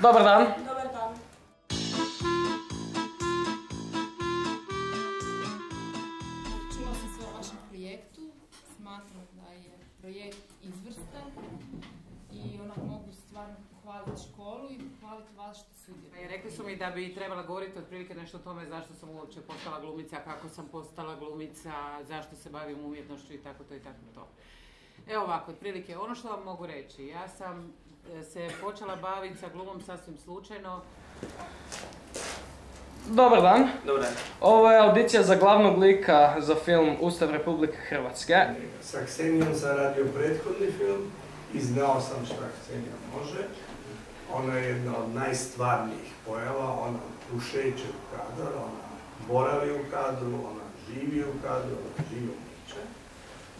Dobar dan. Dobar dan. Čula sam sve o vašem projektu, smatram da je projekt izvrstan i onak mogu stvarno pohvaliti školu i pohvaliti vas što sudjelujete. Rekli su mi da bi trebala govoriti otprilike nešto o tome zašto sam uopće postala glumica, kako sam postala glumica, zašto se bavim umjetnošću i tako to i tako to. Evo ovako, otprilike, ono što vam mogu reći, ja sam se počela baviti sa glumom sasvim slučajno. Dobar dan. Dobar dan. Ovo je audicija za glavnog lika za film Ustav Republike Hrvatske. Sa Ksenijom sam radio prethodni film i znao sam šta Ksenija može. Ona je jedna od najstvarnijih pojava, ona ušeće u kadar, ona boravi u kadru, ona živi u kadru, ona živi u priče.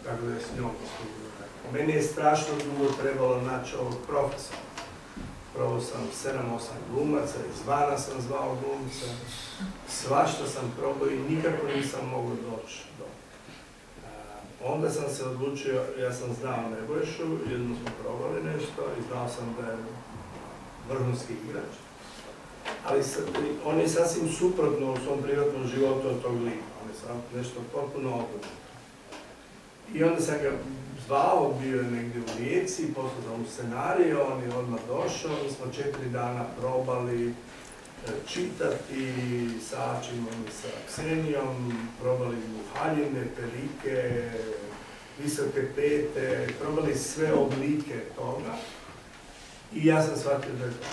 Tako da je s njom poslužila. Meni je strašno dugo trebalo naći ovog profesora. Probao sam 7-8 glumaca, izvana sam zvao glumca, svašta sam probao i nikako nisam mogao doći do. Onda sam se odlučio, ja sam znao Nebojšu, jednom smo probali nešto i znao sam da je vrhunski igrač. Ali on je sasvim suprotno u svom privatnom životu od tog lika, on je sam nešto potpuno obrnuto. I onda sam ga zvao, bio je negdje u Rijeci, poslao sam mu scenarij, on je odmah došao, mi smo 4 dana probali čitati sa Ačimom i sa Ksenijom, probali mu haljine, perike, visoke pete, probali sve oblike toga i ja sam shvatio da je to.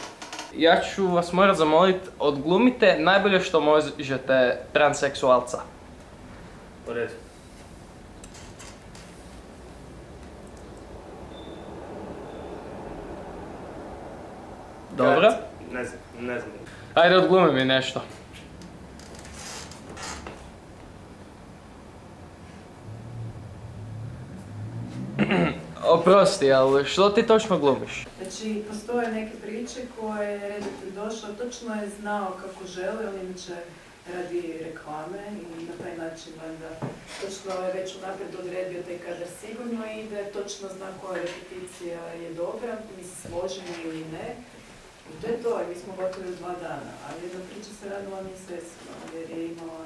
Ja ću vas morat zamoliti, odglumite najbolje što možete transseksualca. U redu. Dobro? Ne znam. Ajde, odglumi mi nešto. Oprosti, ali što ti točno glumiš? Znači, postoje neke priče koje je redatelj došao, točno je znao kako želi, on inače radi reklame i na taj način valjda točno je već unaprijed odredio taj kadar sigurno i da je točno zna koja repeticija je dobra, mi se složimo ili ne. I to je to, i mi smo gotovi u 2 dana, ali jedna priča se radila mjesecima, jer je imala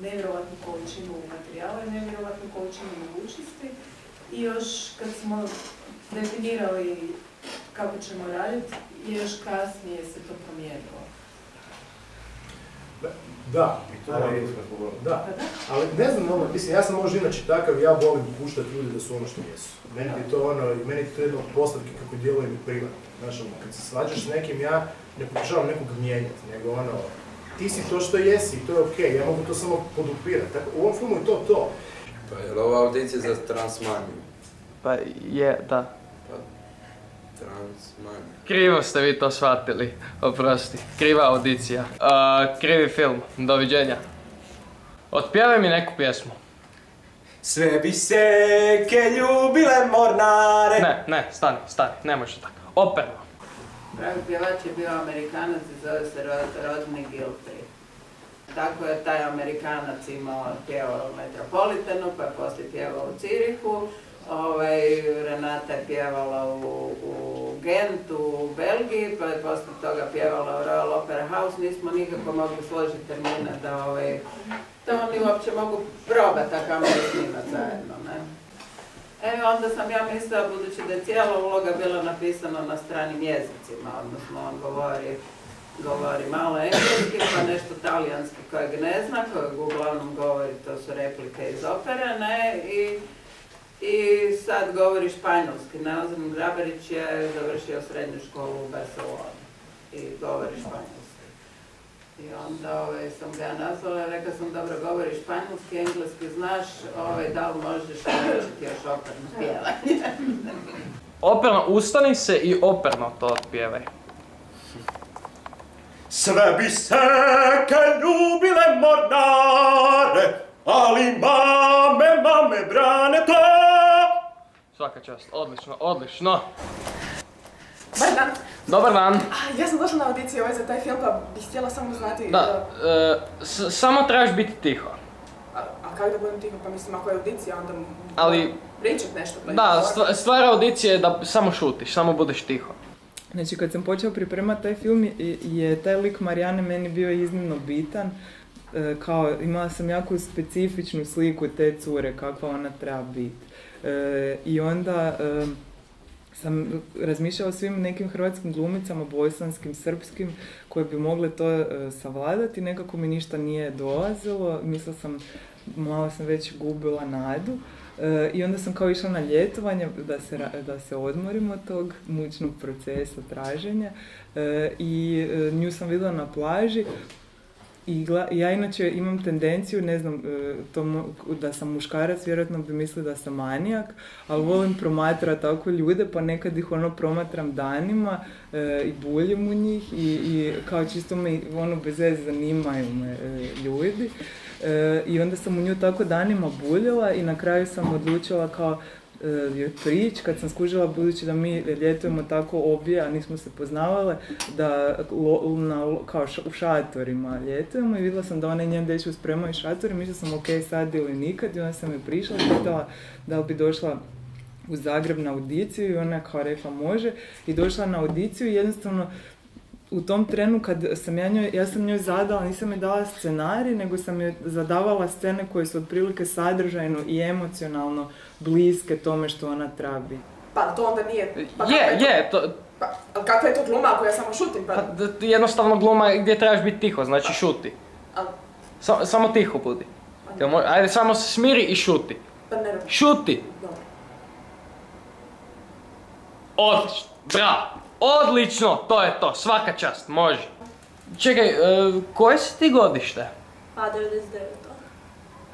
nevjerovatnu količinu materijala i nevjerovatnu količinu mogućnosti. I još kad smo definirali kako ćemo raditi, još kasnije se to promijenilo. Da, da, ali ne znam, mislim, ja sam možda inače takav, ja volim puštati ljudi da su ono što jesu. Meni je to ono, meni je to jedno od postavke kako djelujem i privatno. Znaš, kad se svađaš s nekim, ja ne pokušavam nekog mijenjati, nego ono, ti si to što jesi i to je okej, ja mogu to samo podupirati. Tako, u ovom filmu je to. Pa je li ova audicija za transmaniju? Pa je, da. Pa, transmaniju. Krivo ste vi to shvatili, oprosti. Kriva audicija. Krivi film, doviđenja. Otpjevaj mi neku pjesmu. Sve bi seke ljubile mornare. Ne, stani, ne može tako. Operno. Pravi pjevač je bio Amerikanac i zove se Rodney Giltree. Tako je taj Amerikanac pjevao u Metropolitanu, pa je poslije pjevao u Cirihu. Renata je pjevala u Gentu, u Belgiji, pa je poslije toga pjevala u Royal Opera House. Nismo nikako mogli složiti termina da oni uopće mogu probati tako ameri snimati zajedno. Onda sam ja mislila, budući da je cijela uloga bila napisana na stranim jezicima, odnosno on govori malo engleski, pa nešto talijanski kojeg ne zna, kojeg uglavnom govori, to su replike iz opere, i sad govori španjolski. Ozren Grabarić je završio srednju školu u Barceloni i govori španjolski. I onda sam ga nazvala i rekla sam, dobro, govori španjolski, engleski znaš, da li možeš naučiti još operno pjevanje? Operno, ustani se i operno to otpjevaj. Sve bi seke ljubile mornare, ali mame brane te. Svaka čast, odlično. Dobar dan. Dobar dan. Ja sam došla na audiciju za taj film, pa bih htjela samo znati... Da, samo trebaš biti tiho. A kako da budem tiho? Pa mislim, ako je audicija, onda ali... pričat nešto. Da, stvar audicije je da samo šutiš, samo budeš tiho. Znači, kad sam počela pripremati taj film, je taj lik Marijane meni bio iznimno bitan. Kao, imala sam jako specifičnu sliku te cure, kakva ona treba biti. I onda sam razmišljala o svim nekim hrvatskim glumicama, bosanskim, srpskim, koje bi mogle to savladati. Nekako mi ništa nije dolazilo. Mislila sam, malo sam već gubila nadu. I onda sam kao išla na ljetovanje da se odmorim od tog mučnog procesa traženja. I nju sam vidjela na plaži. I ja inače imam tendenciju, ne znam, da sam muškarac, vjerojatno bi mislili da sam manijak, ali volim promatrati tako ljude, pa nekad ih promatram danima i buljim u njih i kao čisto me bez veze zanimaju me ljudi. I onda sam u nju tako danima buljila i na kraju sam odlučila kao prići, kad sam skužila, budući da mi ljetujemo tako obje, a nismo se poznavale, da kao u šatorima ljetujemo i vidjela sam da ona i njen dečko spremaju šator i mislila sam ok, sad ili nikad i onda sam je prišla i pitala da li bi došla u Zagreb na audiciju i ona je kao rekla može i došla na audiciju i jednostavno u tom trenu kad sam ja sam njoj zadala, nisam joj dala scenarij, nego sam joj zadavala scene koje su otprilike sadržajno i emocionalno bliske tome što ona treba biti. Pa to onda nije... Pa kakva je to gluma ako ja samo šutim? Jednostavno gluma gdje trebaš biti tiho, znači šuti. Samo tiho budi. Ajde, samo se smiri i šuti. Pa ne radim. Šuti! Dobro. Odlično, bravo! Odlično, to je to, svaka čast, može. Čekaj, koje si ti godište? Pa 99.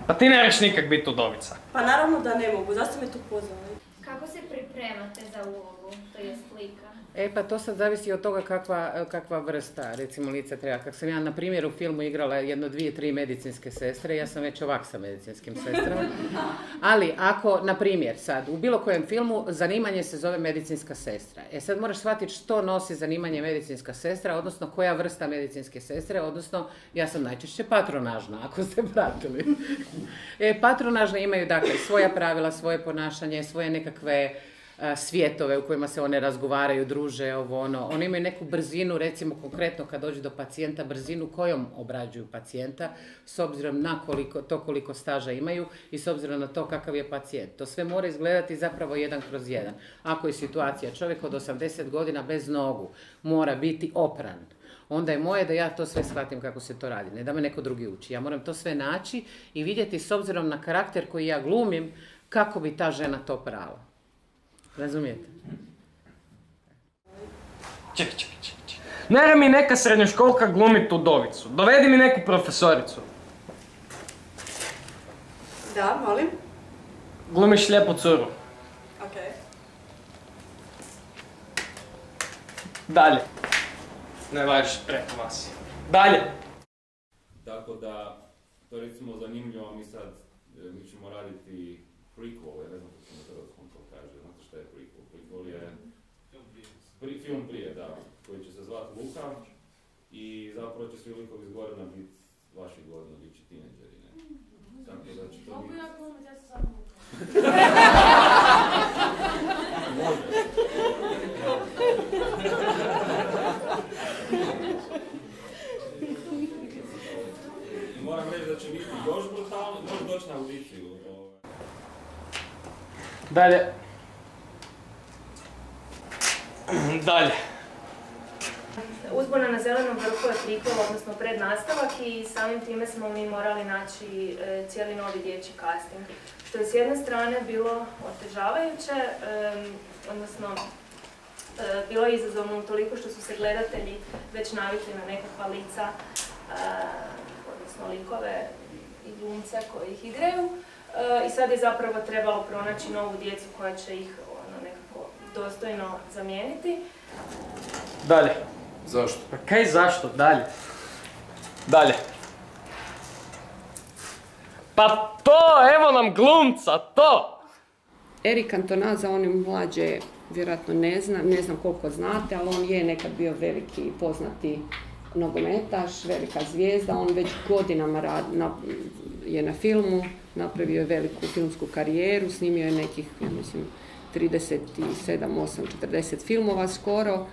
Pa ti ne reš nikak biti udovica. Pa naravno da ne mogu, zašto me tu pozvali? Kako se pripremate za ulogu, to je slika? Pa to sad zavisi od toga kakva vrsta, recimo, lica treba. Kako sam ja, na primjer, u filmu igrala 1, 2, 3 medicinske sestre, ja sam već ovak sa medicinskim sestrama. Ali ako, na primjer, sad, u bilo kojem filmu zanimanje se zove medicinska sestra. Sad moraš shvatiti što nosi zanimanje medicinska sestra, odnosno koja vrsta medicinske sestre, odnosno ja sam najčešće patronažna, ako ste pratili. Patronažne imaju, dakle, svoja pravila, svoje ponašanje, svoje nekakve svjetove u kojima se one razgovaraju, druže, ovo ono. One imaju neku brzinu, recimo konkretno kad dođe do pacijenta, brzinu kojom obrađuju pacijenta, s obzirom na koliko staža imaju i s obzirom na to kakav je pacijent. To sve mora izgledati zapravo 1/1. Ako je situacija čovjek od 80 godina bez nogu, mora biti opran. Onda je moje da ja to sve shvatim kako se to radi, ne da me neko drugi uči. Ja moram to sve naći i vidjeti s obzirom na karakter koji ja glumim, kako bi ta žena to prala. Razumijete? Čekaj. Ne mi neka srednjoškolka glumit udovicu. Dovedi mi neku profesoricu. Da, molim. Glumiš lijepu curu. Okej. Dalje. Ne važiš preko vas. Dalje. Tako da, to je recimo zanimljivo, mi ćemo raditi prequel, ne znam kako se na hrvatskom to kaže, znate šta je prequel? Prequel je film prije, da, koji će se zvati Luka i zapravo će svi likovi iz Gorana biti vaših godina, bit će tineđeri, ne? Tako da će to biti... Mogu ja glumiti, ja sam sam Luka. Može. Moram reći da će biti još brutalno, može doći na audiciju. Dalje. Dalje. Uzbuna na Zelenom vrhu je prikol, odnosno prednastavak i samim time smo mi morali naći cijeli novi dječji casting. Što je s jedne strane bilo otežavajuće, odnosno bilo je izazovno toliko što su se gledatelji već navikli na nekakva lica, odnosno likove i glumce koji ih igraju. I sad je zapravo trebalo pronaći novu djecu koja će ih nekako dostojno zamijeniti. Dalje. Zašto? Pa kaj zašto? Dalje. Pa to, evo nam glumca, to! Erik Cantona, za onim mlađe vjerojatno ne znam koliko znate, ali on je nekad bio veliki poznati nogometaš, velika zvijezda, on već godinama je na filmu, napravio je veliku filmsku karijeru, snimio je nekih, ja mislim, 37, 8, 40 filmova skoro.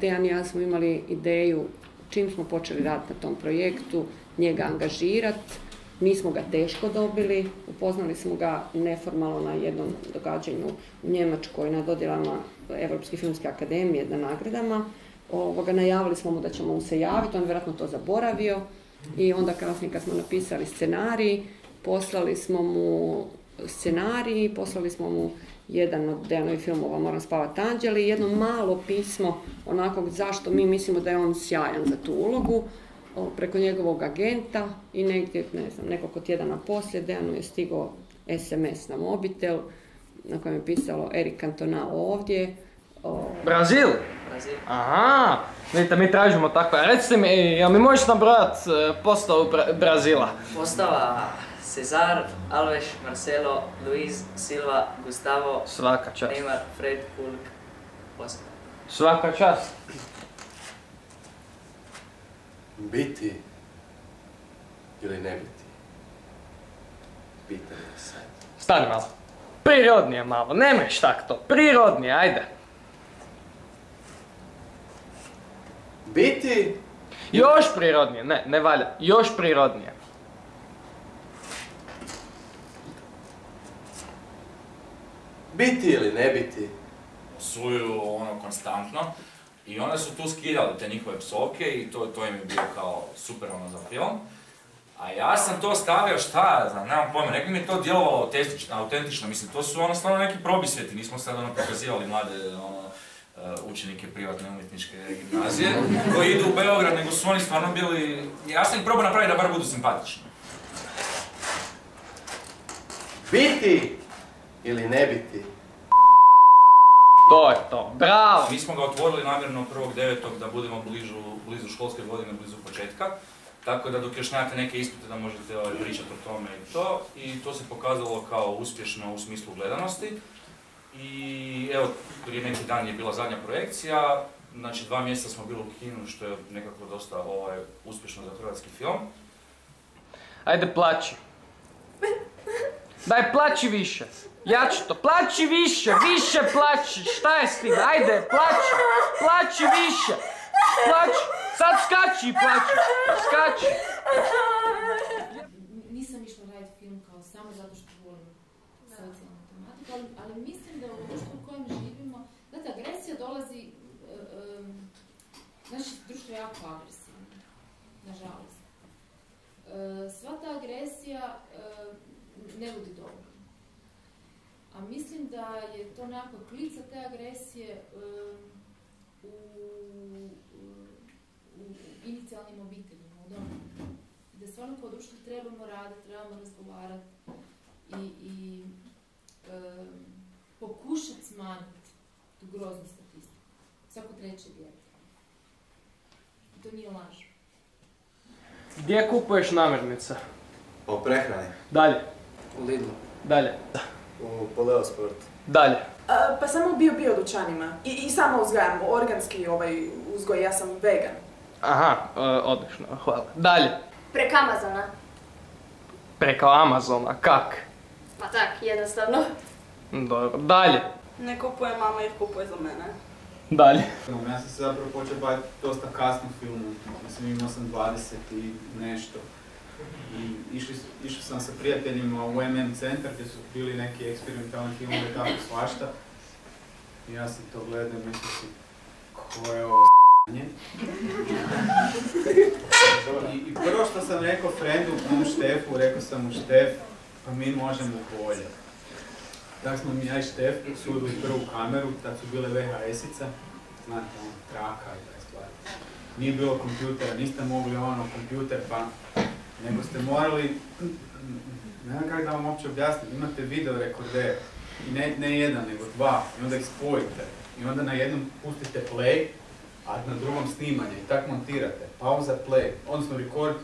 Dejan i ja smo imali ideju, čim smo počeli raditi na tom projektu, njega angažirati. Nismo ga teško dobili, upoznali smo ga neformalno na jednom događanju u Njemačkoj na dodjelama Europske filmske akademije na nagradama. Najavili smo mu da ćemo mu se javiti, on vjerojatno to zaboravio i onda kasnije kad smo napisali scenarij, poslali smo mu jedan od Dejanovih filmova Moram spavat anđeli i jedno malo pismo onako zašto mi mislimo da je on sjajan za tu ulogu preko njegovog agenta i negdje, ne znam, nekoliko tjedana poslije Dejanu je stigao SMS na mobitel na kojem je pisalo Eric Cantona ovdje. Brazil? Aha, vidite, mi tražimo tako. Recite mi, jel mi možeš nabrojati postavu Brazila? Postava Cesar, Alves, Marcelo, Luis, Silva, Gustavo, Svaka čast. Neymar, Fred, Hulk, Oscar. Svaka čast. Biti ili ne biti? Pitanje je sad. Stani malo. Prirodnije malo, nemojš tak to. Prirodnije, ajde. Biti? Još prirodnije, ne valja. Još prirodnije. Biti ili ne biti? Psuju konstantno i onda su tu skidali te njihove psovke i to im je bilo kao super za film. A ja sam to stavio, šta ja znam, nemam pojma, nekako mi je to djelovalo autentično, mislim, to su stvarno neki probisvjeti, nismo sad pokazivali mlade učenike privatne umjetničke gimnazije koji idu u Beograd, nego su oni stvarno bili, ja sam ih probao napraviti da bar budu simpatični. Biti ili ne biti? To je to, bravo! Mi smo ga otvorili namjerno 1.9. da budemo blizu školske godine, blizu početka. Tako da dok još nemate neke ispite da možete pričati o tome i to se pokazalo kao uspješno u smislu gledanosti. I evo, prije neki dan je bila zadnja projekcija, znači 2 mjeseca smo bili u kinu što je nekako dosta uspješno za hrvatski film. Ajde plaći. Daj plaći više. Ja ću to, plaći više plaći, šta je s tim, ajde, plaći više, plaći, sad skači i plaći, skači. Nisam išla raditi film kao samo zato što volim socijalnu tematiku, ali mislim da u društvu u kojem živimo, znate, agresija dolazi, naše društvo je jako agresivno, nažalost. Sva ta agresija ne vodi dobro. A mislim da je to nekakva klica te agresije u inicijalnim obiteljima, u domu. Da stvarno kao društvo trebamo raditi, trebamo razgovarati i pokušati smanjiti tu groznu statistiku. Svako treće dijete. To nije laž. Gdje kupuješ namirnice? O prehrani. Dalje. U Lidlu. Dalje. U Poleo Sport. Dalje. Pa samo u bio dućanima. I samo uzgajam, organski uzgoj, ja sam vegan. Aha, odlično, hvala. Dalje. Preko Amazona. Preko Amazona, kak? Pa tak, jednostavno. Dobro, dalje. Ne kupuje mama jer kupuje za mene. Dalje. Ja sam se zapravo počeo baviti dosta kasno filmom, mislim imao sam 20 i nešto. I išao sam sa prijateljima u MM centar gdje su bili neki eksperimentalni filmovi tako svašta. I ja sam to gledao i mislio si, ko je ovo s***anje? I prvo što sam rekao frendu, mom Štefu, rekao sam mu Štef, pa mi možemo bolje. Tako smo mi ja i Štef sudili prvu kameru, tad su bile VHS-ica, znate traka i taj stvari. Nije bilo kompjutera, niste mogli kompjuter pa, nego ste morali, ne znam kako da vam uopće objasnim, imate video rekorder, i ne jedan, nego 2, i onda ih spojite, i onda na jednom pustite play, a na drugom snimanje, i tako montirate, pauza, play, odnosno record,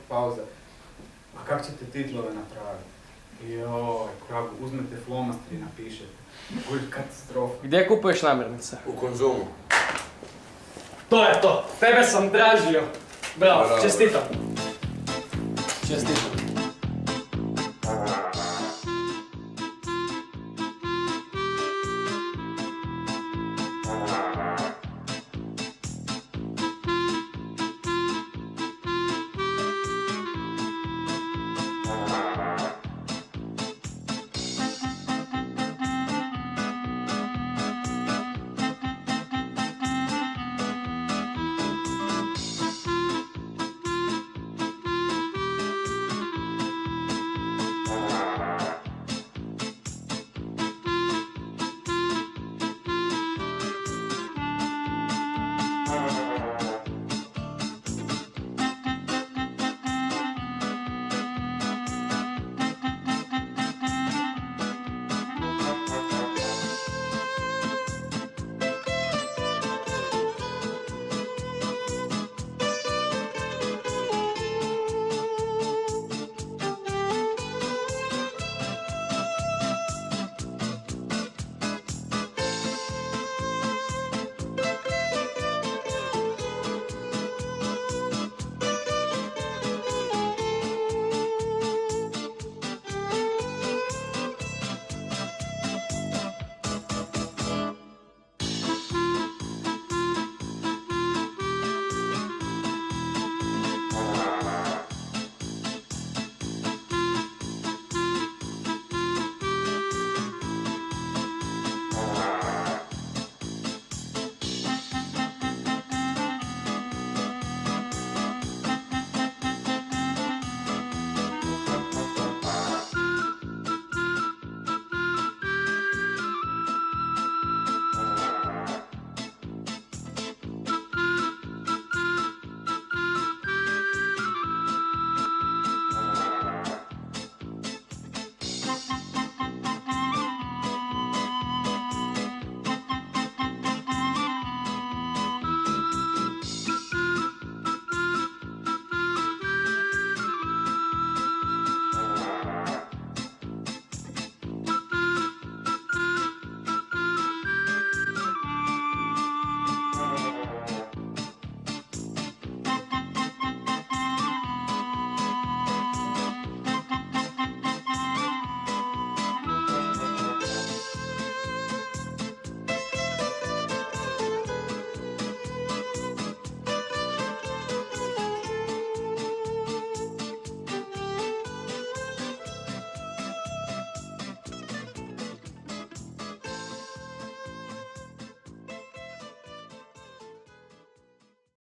pauza. A kako ćete titlove napraviti? Kako uzmete flomaster i napišete. Koji katastrofa. Gdje kupuješ namirnice? U Konzumu. To je to! Tebe sam tražio! Bravo, čestitam! Čestitam.